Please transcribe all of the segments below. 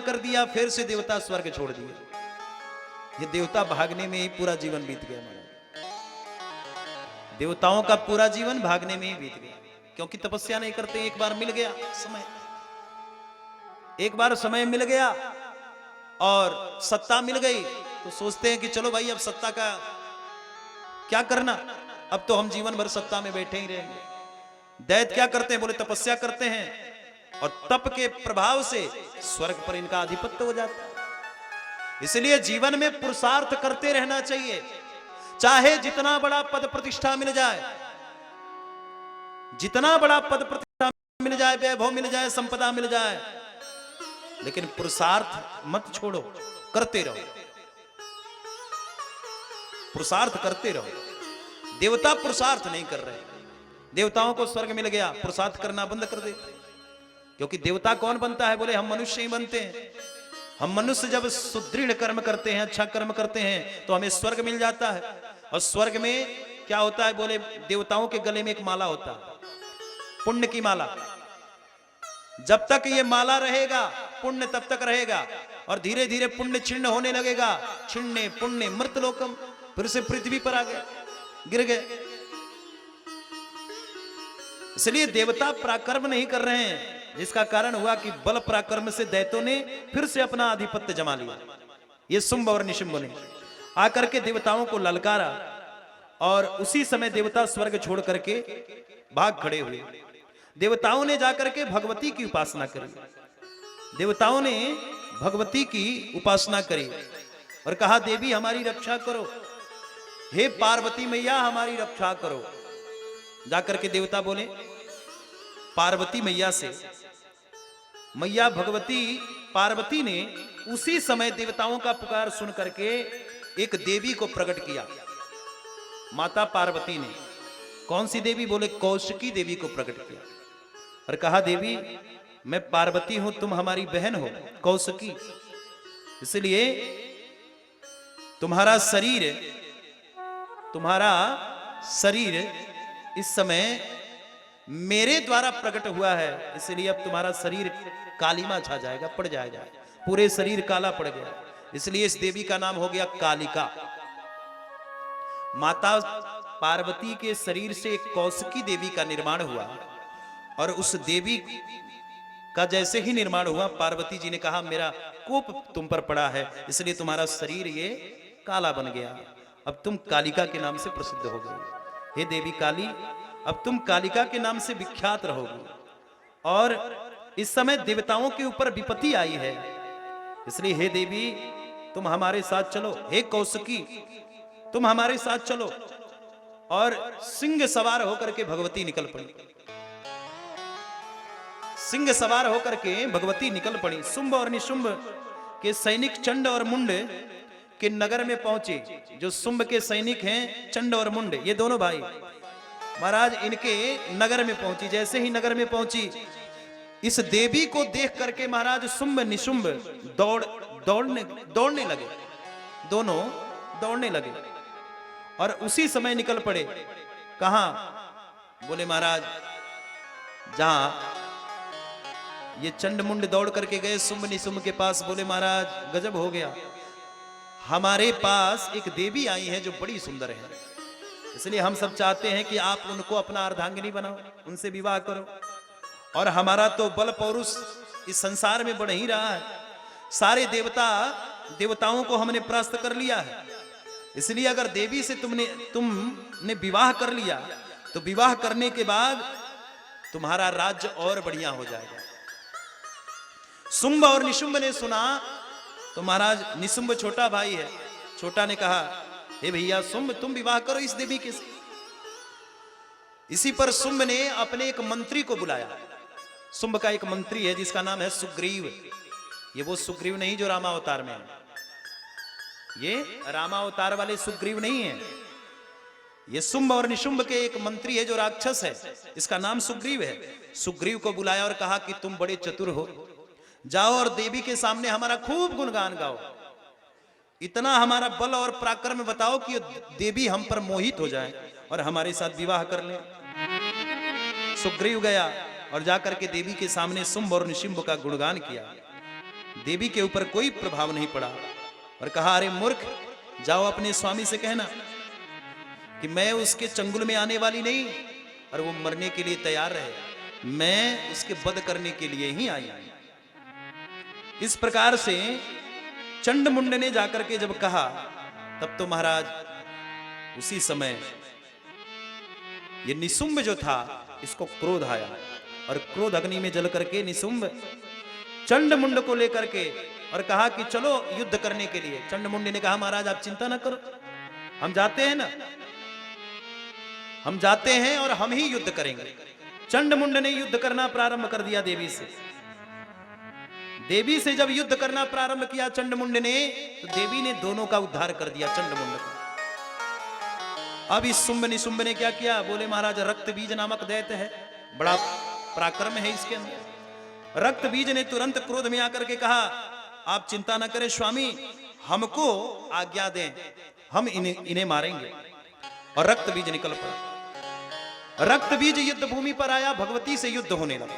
कर दिया, फिर से देवता स्वर्ग छोड़ दिए। ये देवता भागने में ही पूरा जीवन बीत गया हमारा। देवताओं का पूरा जीवन भागने में ही बीत गया, क्योंकि तपस्या नहीं करते। एक बार मिल गया समय, एक बार समय मिल गया और सत्ता मिल गई तो सोचते हैं कि चलो भाई अब सत्ता का क्या करना, अब तो हम जीवन भर सत्ता में बैठे ही रहेंगे। दैत्य क्या करते हैं, बोले तपस्या करते हैं और तप के प्रभाव से स्वर्ग पर इनका आधिपत्य हो जाता है। इसलिए जीवन में पुरुषार्थ करते रहना चाहिए, चाहे जितना बड़ा पद प्रतिष्ठा मिल जाए, जितना बड़ा पद प्रतिष्ठा मिल जाए, वैभव मिल जाए, संपदा मिल जाए, लेकिन पुरुषार्थ मत छोड़ो, करते रहो, पुरुषार्थ करते रहो। देवता पुरुषार्थ नहीं कर रहे, देवताओं को स्वर्ग मिल गया, पुरुषार्थ करना बंद कर देते। क्योंकि देवता कौन बनता है, बोले हम मनुष्य ही बनते हैं। हम मनुष्य जब सुदृढ़ कर्म करते हैं, अच्छा कर्म करते हैं, तो हमें स्वर्ग मिल जाता है। और स्वर्ग में क्या होता है, बोले देवताओं के गले में एक माला होता है, पुण्य की माला। जब तक ये माला रहेगा पुण्य तब तक रहेगा, और धीरे धीरे पुण्य छिन्न होने लगेगा। छिन्ने पुण्य मृत लोकम, फिर से पृथ्वी पर आ गए, गिर गए। इसलिए देवता पराक्रम नहीं कर रहे हैं, जिसका कारण हुआ कि बल पराक्रम से दैत्यों ने फिर से अपना आधिपत्य जमा लिया। ये शुंभ और निशुंभ ने आकर के देवताओं को ललकारा, और उसी समय देवता स्वर्ग छोड़ करके भाग खड़े हुए। देवताओं ने जाकर के भगवती की उपासना करी, देवताओं ने भगवती की उपासना करी और कहा देवी हमारी रक्षा करो, हे पार्वती मैया हमारी रक्षा करो। जाकर के देवता बोले पार्वती मैया से, मैया भगवती पार्वती ने उसी समय देवताओं का पुकार सुन करके एक देवी को प्रकट किया। माता पार्वती ने कौन सी देवी, बोले कौशिकी देवी को प्रकट किया और कहा देवी मैं पार्वती हूं, तुम हमारी बहन हो कौशिकी, इसलिए तुम्हारा शरीर इस समय मेरे द्वारा प्रकट हुआ है, इसलिए अब तुम्हारा शरीर कालीमा छा जाएगा, पड़ जाएगा, पूरे शरीर काला पड़ गया। इसलिए इस देवी का नाम हो गया कालिका। माता पार्वती के शरीर से एक कौशिकी देवी का निर्माण हुआ, और उस देवी का जैसे ही निर्माण हुआ, पार्वती जी ने कहा मेरा कोप तुम पर पड़ा है, इसलिए तुम्हारा शरीर ये काला बन गया, अब तुम कालिका के नाम से प्रसिद्ध हो गई। हे देवी काली, अब तुम कालिका के नाम से विख्यात रहोगी। और इस समय देवताओं के ऊपर विपत्ति आई है, इसलिए हे देवी तुम हमारे साथ चलो, हे कौशिकी तुम हमारे साथ चलो। और सिंह सवार होकर के भगवती निकल पड़ी, सिंह सवार होकर के भगवती निकल पड़ी। शुंभ और निशुंभ के सैनिक चंड और मुंड के नगर में पहुंचे। जो शुंभ के सैनिक हैं चंड और मुंड, ये दोनों भाई महाराज इनके नगर में पहुंची। जैसे ही नगर में पहुंची, इस देवी को देख करके महाराज शुंभ निशुंभ दौड़ने लगे, दोनों दौड़ने लगे और उसी समय निकल पड़े। कहां, बोले महाराज जहां ये चंड मुंड दौड़ करके गए शुंभ निशुंभ के पास, बोले महाराज गजब हो गया, हमारे पास एक देवी आई है जो बड़ी सुंदर है, इसलिए हम सब चाहते हैं कि आप उनको अपना अर्धांगिनी बनाओ, उनसे विवाह करो। और हमारा तो बल पौरुष इस संसार में बढ़ ही रहा है, सारे देवताओं को हमने परास्त कर लिया है, इसलिए अगर देवी से तुमने विवाह कर लिया तो विवाह करने के बाद तुम्हारा राज्य और बढ़िया हो जाएगा। शुंभ और निशुंभ ने सुना तो महाराज निशुंभ छोटा भाई है, छोटा ने कहा हे भैया शुंभ तुम विवाह करो इस देवी के साथ। इसी पर शुंभ ने अपने एक मंत्री को बुलाया। शुंभ का एक मंत्री है जिसका नाम है सुग्रीव। ये वो सुग्रीव नहीं जो रामावतार में है, ये रामावतार वाले सुग्रीव नहीं है, ये शुंभ और निशुंभ के एक मंत्री है जो राक्षस है, इसका नाम सुग्रीव है। सुग्रीव को बुलाया और कहा कि तुम बड़े चतुर हो, जाओ और देवी के सामने हमारा खूब गुणगान गाओ, इतना हमारा बल और पराक्रम बताओ कि देवी हम पर मोहित हो जाए और हमारे साथ विवाह कर ले। सुग्रीव गया और जाकर के देवी के सामने शुंभ और निशुंभ का गुणगान किया। देवी के ऊपर कोई प्रभाव नहीं पड़ा और कहा, अरे मूर्ख, जाओ अपने स्वामी से कहना कि मैं उसके चंगुल में आने वाली नहीं और वो मरने के लिए तैयार रहे, मैं उसके वध करने के लिए ही आई। इस प्रकार से चंडमुंड ने जाकर के जब कहा, तब तो महाराज उसी समय ये निशुंभ जो था, इसको क्रोध आया और क्रोध अग्नि में जल करके निशुंभ चंडमुंड को लेकर के और कहा कि चलो युद्ध करने के लिए। चंडमुंड ने कहा, महाराज आप चिंता ना करो, हम जाते हैं ना, हम जाते हैं और हम ही युद्ध करेंगे। चंडमुंड ने युद्ध करना प्रारंभ कर दिया देवी से। देवी से जब युद्ध करना प्रारंभ किया चंडमुंड ने, तो देवी ने दोनों का उद्धार कर दिया, चंडमुंड का। अब इस शुंभ निशुंभ ने क्या किया, बोले महाराज रक्त बीज नामक दैत्य है, बड़ा पराक्रम है इसके अंदर। रक्त बीज ने तुरंत क्रोध में आकर के कहा, आप चिंता न करें स्वामी, हमको आज्ञा दें, हम इन्हें मारेंगे। और रक्त बीज निकल पड़ा। रक्त बीज युद्ध भूमि पर आया, भगवती से युद्ध होने लगा।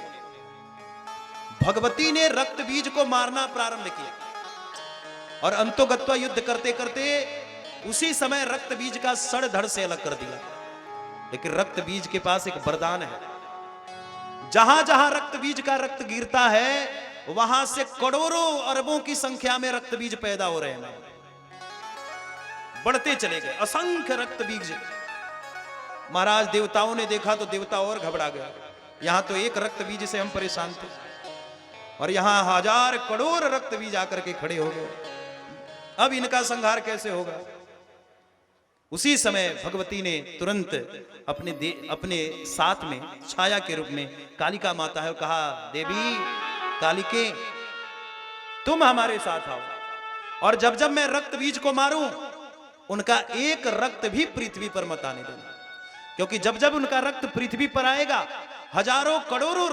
भगवती ने रक्त बीज को मारना प्रारंभ किया और अंतोगत्वा युद्ध करते करते उसी समय रक्त बीज का सड़ धड़ से अलग कर दिया। लेकिन रक्त बीज के पास एक वरदान है, जहां जहां रक्त बीज का रक्त गिरता है, वहां से करोड़ों अरबों की संख्या में रक्त बीज पैदा हो रहे हैं, बढ़ते चले गए असंख्य रक्त बीज। महाराज देवताओं ने देखा तो देवता और घबरा गया, यहां तो एक रक्त बीज से हम परेशान थे और यहां हजार करोड़ रक्त बीज आकर के खड़े हो गए, अब इनका संहार कैसे होगा। उसी समय भगवती ने तुरंत अपने साथ में छाया के रूप में कालिका माता है, कहा, देवी कालिके तुम हमारे साथ आओ और जब जब मैं रक्त बीज को मारूं, उनका एक रक्त भी पृथ्वी पर मत आने देना, क्योंकि जब जब उनका रक्त पृथ्वी पर आएगा, हजारों करोड़ों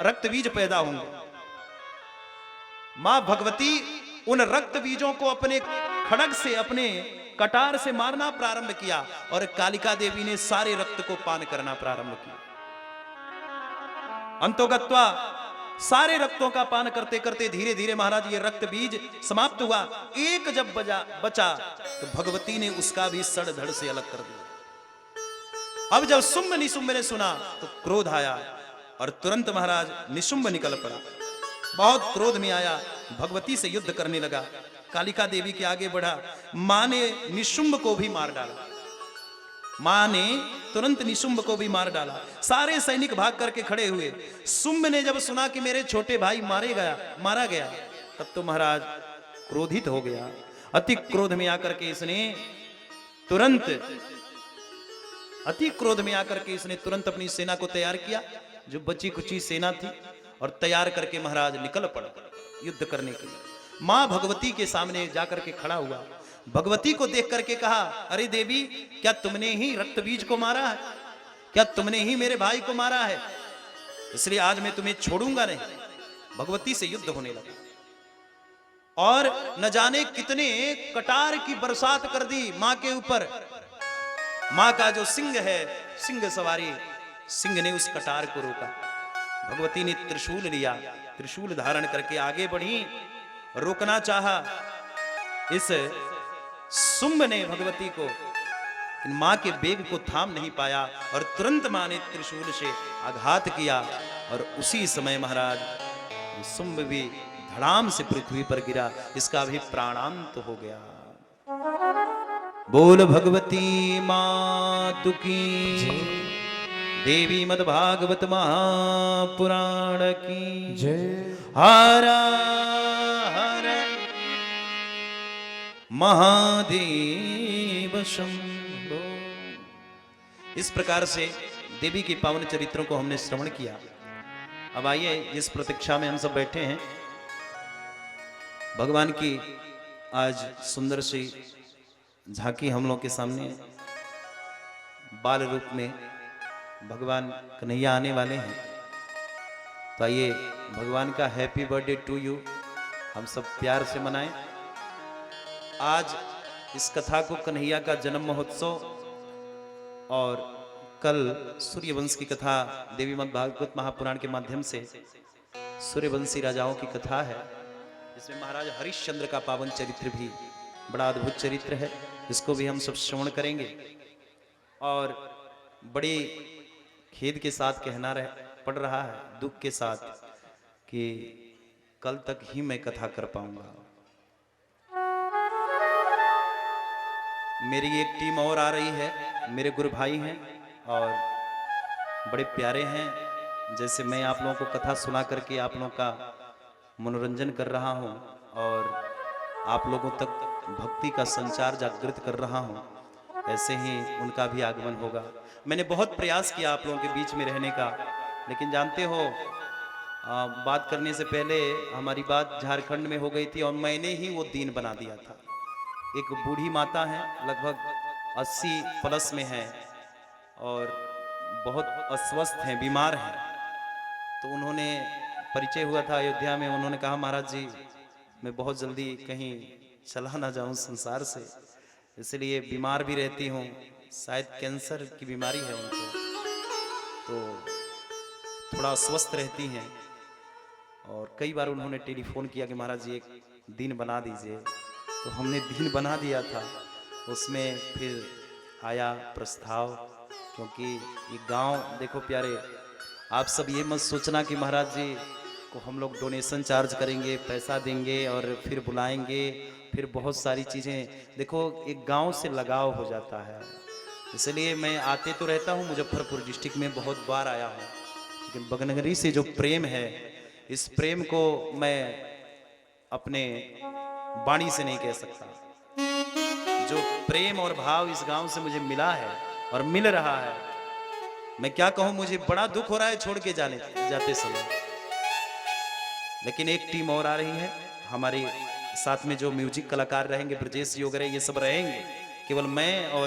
रक्त बीज पैदा होंगे। मां भगवती उन रक्त बीजों को अपने खड्ग से, अपने कटार से मारना प्रारंभ किया और कालिका देवी ने सारे रक्त को पान करना प्रारंभ किया। अंतोगत्वा सारे रक्तों का पान करते करते धीरे धीरे महाराज ये रक्त बीज समाप्त हुआ। एक जब बचा तो भगवती ने उसका भी सड़ धड़ से अलग कर दिया। अब जब शुंभ निशुंभ ने सुना तो क्रोध आया और तुरंत महाराज निशुंभ निकल पड़ा, बहुत क्रोध में आया, भगवती से युद्ध करने लगा। कालिका देवी के आगे बढ़ा, मां ने निशुंभ को भी मार डाला, मां ने तुरंत निशुंभ को भी मार डाला। सारे सैनिक भाग करके खड़े हुए। शुंभ ने जब सुना कि मेरे छोटे भाई मारा गया, तब तो महाराज क्रोधित हो गया। अति क्रोध में आकर के इसने तुरंत अपनी सेना को तैयार किया, जो बची कुची सेना थी, और तैयार करके महाराज निकल पड़ा युद्ध करने के लिए। मां भगवती के सामने जाकर के खड़ा हुआ, भगवती को देख करके कहा, अरे देवी, क्या तुमने ही रक्त बीज को मारा है? क्या तुमने ही मेरे भाई को मारा है? इसलिए आज मैं तुम्हें छोड़ूंगा नहीं। भगवती से युद्ध होने लगा और न जाने कितने कटार की बरसात कर दी मां के ऊपर। मां का जो सिंह है, सिंह सवारी, सिंह ने उस कटार को रोका। भगवती ने त्रिशूल लिया, त्रिशूल धारण करके आगे बढ़ी, रोकना चाहा। इस शुंभ ने भगवती को, मां के वेग को थाम नहीं पाया और तुरंत मां ने त्रिशूल से आघात किया और उसी समय महाराज शुंभ भी धड़ाम से पृथ्वी पर गिरा, इसका भी प्राणांत हो गया। बोल भगवती मातु की, देवी मद भागवत महापुराण की जय। हर हर महादेव शंभो। इस प्रकार से देवी के पावन चरित्रों को हमने श्रवण किया। अब आइए, जिस प्रतीक्षा में हम सब बैठे हैं, भगवान की आज सुंदर सी झांकी हम लोग के सामने बाल रूप में भगवान कन्हैया आने वाले हैं। तो आइए भगवान का हैप्पी बर्थडे टू यू हम सब प्यार से मनाएं। आज इस कथा को कन्हैया का जन्म महोत्सव और कल सूर्यवंश की कथा देवी मद भागवत महापुराण के माध्यम से सूर्यवंशी राजाओं की कथा है। जिसमें महाराज हरिश्चंद्र का पावन चरित्र भी बड़ा अद्भुत चरित्र है। इसको भी हम सब श्रवण करेंगे। और बड़ी खेद के साथ कहना पड़ रहा है, दुख के साथ, कि कल तक ही मैं कथा कर पाऊंगा। मेरी एक टीम और आ रही है, मेरे गुरु भाई हैं और बड़े प्यारे हैं। जैसे मैं आप लोगों को कथा सुना करके आप लोगों का मनोरंजन कर रहा हूं और आप लोगों तक भक्ति का संचार जागृत कर रहा हूं, ऐसे ही उनका भी आगमन होगा। मैंने बहुत प्रयास किया आप लोगों के बीच में रहने का, लेकिन जानते हो बात करने से पहले हमारी बात झारखंड में हो गई थी और मैंने ही वो दिन बना दिया था। एक बूढ़ी माता है, लगभग 80 प्लस में है और बहुत अस्वस्थ हैं, बीमार हैं। तो उन्होंने परिचय हुआ था अयोध्या में, उन्होंने कहा महाराज जी मैं बहुत जल्दी कहीं चला ना जाऊं संसार से, इसलिए बीमार भी रहती हूँ, शायद कैंसर की बीमारी है उनको, तो थोड़ा अस्वस्थ रहती हैं। और कई बार उन्होंने टेलीफोन किया कि महाराज जी एक दिन बना दीजिए, तो हमने दिन बना दिया था। उसमें फिर आया प्रस्ताव, क्योंकि ये गांव देखो प्यारे, आप सब ये मत सोचना कि महाराज जी को हम लोग डोनेशन चार्ज करेंगे, पैसा देंगे और फिर बुलाएंगे, फिर बहुत सारी चीज़ें। देखो एक गांव से लगाव हो जाता है, इसलिए मैं आते तो रहता हूँ, मुजफ्फरपुर डिस्ट्रिक्ट में बहुत बार आया हूँ, लेकिन बगनगरी से जो प्रेम है, इस प्रेम को मैं अपने वाणी से नहीं कह सकता। जो प्रेम और भाव इस गांव से मुझे मिला है और मिल रहा है, मैं क्या कहूं, मुझे बड़ा दुख हो रहा है छोड़ के जाते समय। लेकिन एक टीम और आ रही है हमारे साथ में, जो म्यूजिक कलाकार रहेंगे, ब्रजेश योग रहे, ये सब रहेंगे। केवल मैं और